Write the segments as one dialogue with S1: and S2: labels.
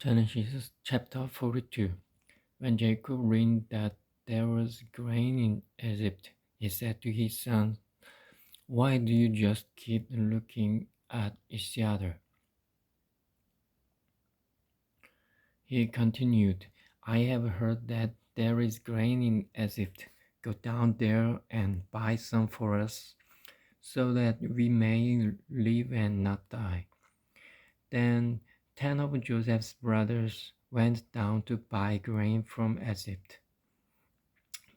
S1: Genesis chapter 42. When Jacob learned that there was grain in Egypt, he said to his sons, "Why do you just keep looking at each other?" He continued, "I have heard that there is grain in Egypt. Go down there and buy some for us, so that we may live and not die." Then 10 of Joseph's brothers went down to buy grain from Egypt.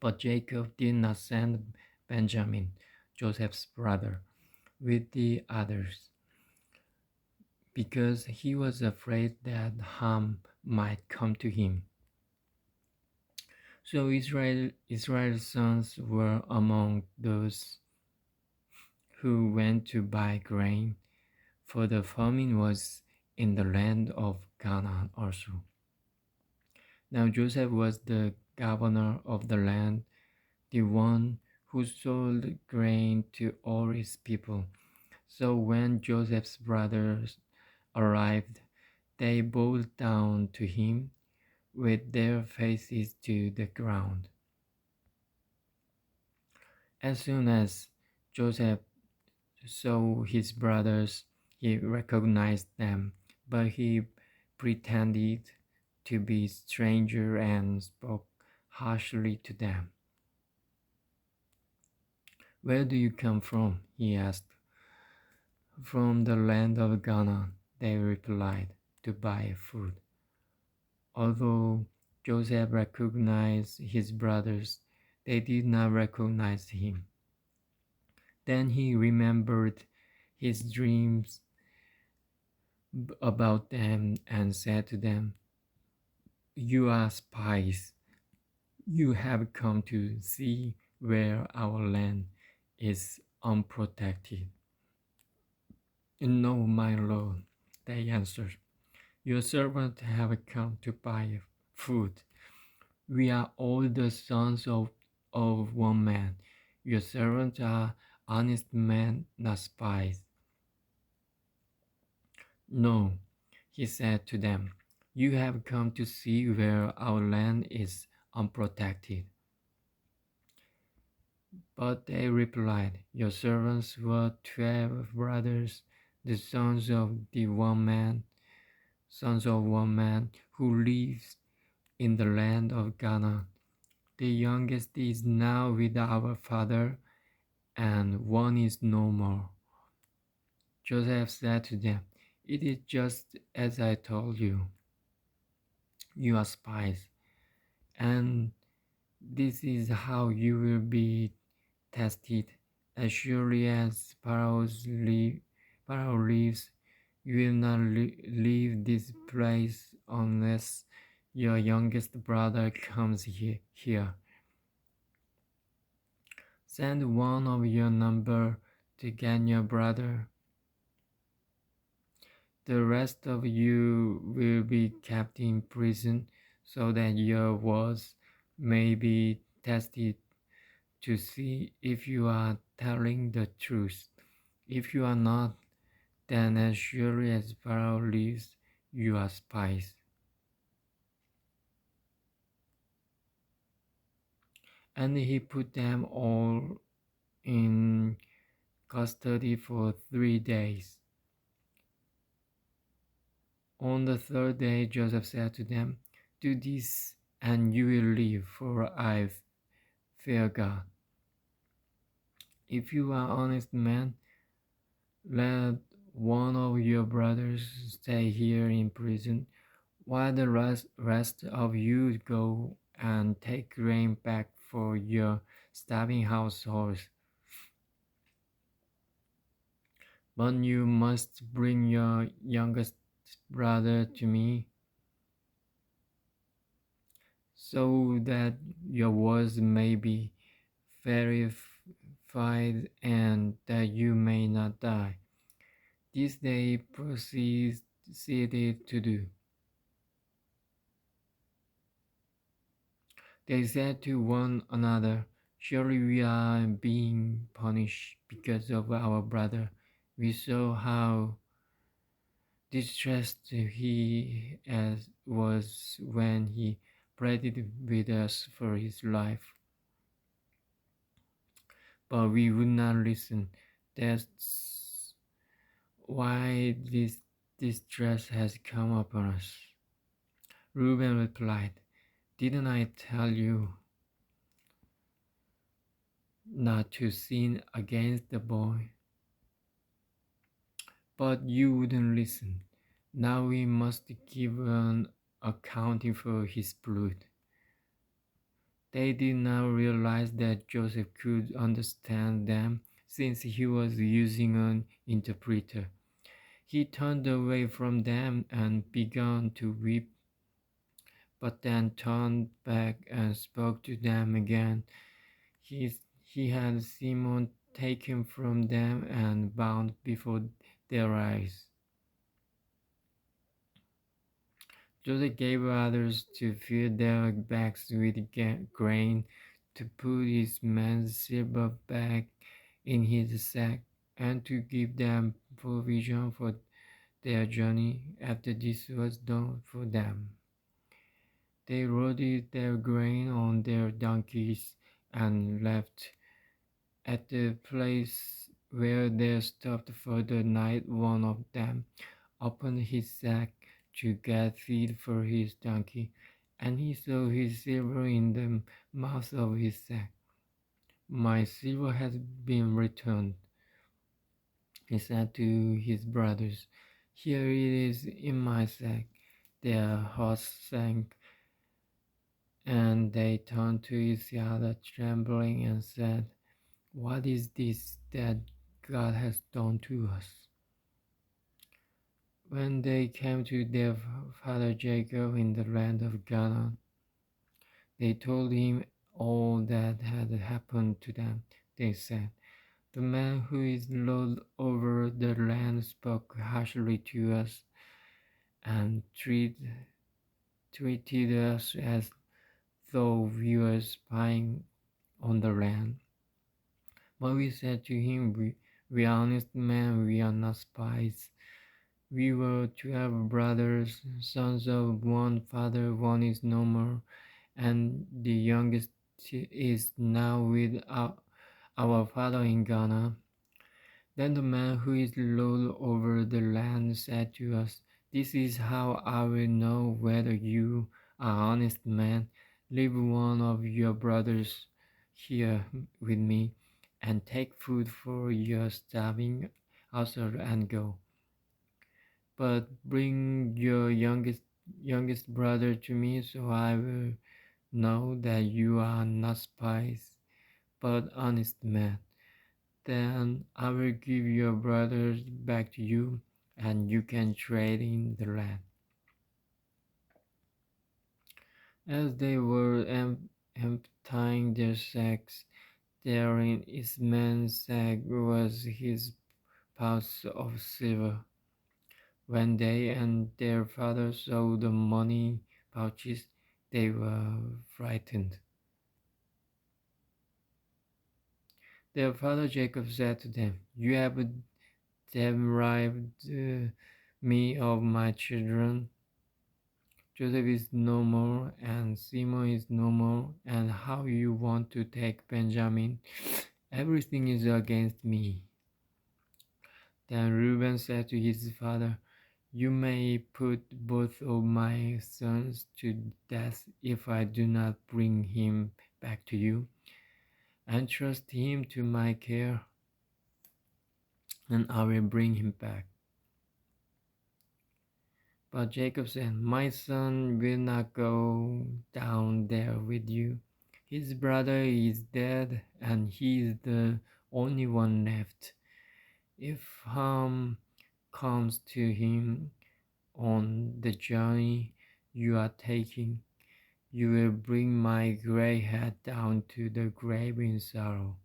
S1: But Jacob did not send Benjamin, Joseph's brother, with the others, because he was afraid that harm might come to him. So Israel's sons were among those who went to buy grain, for the famine was in the land of Canaan also. Now Joseph was the governor of the land, the one who sold grain to all his people. So when Joseph's brothers arrived, they bowed down to him with their faces to the ground. As soon as Joseph saw his brothers, he recognized them, but he pretended to be a stranger and spoke harshly to them. "Where do you come from?" he asked. "From the land of Ghana," they replied, "to buy food." Although Joseph recognized his brothers, they did not recognize him. Then he remembered his dreams about them and said to them, "You are spies. You have come to see where our land is unprotected." "No, my lord," they answered. "Your servants have come to buy food. We are all the sons of one man. Your servants are honest men, not spies." "No," he said to them, "you have come to see where our land is unprotected." But they replied, "Your servants were 12 brothers, the sons of one man, who lives in the land of Ghana. The youngest is now with our father, and one is no more." Joseph said to them, "It is just as I told you. You are spies, and this is how you will be tested. As surely as Pharaoh lives, you will not leave this place unless your youngest brother comes here. Send one of your number to get your brother. The rest of you will be kept in prison, so that your words may be tested to see if you are telling the truth. If you are not, then as surely as Pharaoh lives, you are spies." And he put them all in custody for 3 days. On the third day, Joseph said to them, "Do this, and you will live, for I fear God. If you are honest men, let one of your brothers stay here in prison, while the rest of you go and take grain back for your starving households. But you must bring your youngest brother to me, so that your words may be verified and that you may not die." This they proceeded to do. They said to one another, "Surely we are being punished because of our brother. We saw how Distressed he as was when he pleaded with us for his life, but we would not listen. That's why this distress has come upon us. Reuben replied, "Didn't I tell you not to sin against the boy? But you wouldn't listen. Now we must give an accounting for his blood." They did not realize that Joseph could understand them since he was using an interpreter. He turned away from them and began to weep, but then turned back and spoke to them again. He, he had Simon taken from them and bound before their eyes. Joseph gave others to fill their bags with grain, to put his man's silver bag in his sack, and to give them provision for their journey. After this was done for them, they loaded their grain on their donkeys and left. At the place where they stopped for the night, one of them opened his sack to get feed for his donkey, and he saw his silver in the mouth of his sack. "My silver has been returned," he said to his brothers. "Here it is in my sack." Their hearts sank, and they turned to each other, trembling, and said, "What is this that God has done to us?" When they came to their father Jacob in the land of Canaan, they told him all that had happened to them. They said, "The man who is lord over the land spoke harshly to us and treated us as though we were spying on the land. But we said to him, we are honest men, we are not spies. We were 12 brothers, sons of one father. One is no more, and the youngest is now with our father in Ghana." Then the man who is lord over the land said to us, "This is how I will know whether you are honest men. Leave one of your brothers here with me, and take food for your starving household and go. But bring your youngest brother to me, so I will know that you are not spies, but honest men. Then I will give your brothers back to you, and you can trade in the land." As they were emptying their sacks, there in each man's sack was his pouch of silver. When they and their father saw the money pouches, they were frightened. Their father Jacob said to them, "You have deprived me of my children. Joseph is no more, and Simon is no more, and how you want to take Benjamin? Everything is against me." Then Reuben said to his father, "You may put both of my sons to death if I do not bring him back to you, and trust him to my care, and I will bring him back." But Jacob said, "My son will not go down there with you. His brother is dead, and he is the only one left. If harm comes to him on the journey you are taking, you will bring my gray head down to the grave in sorrow."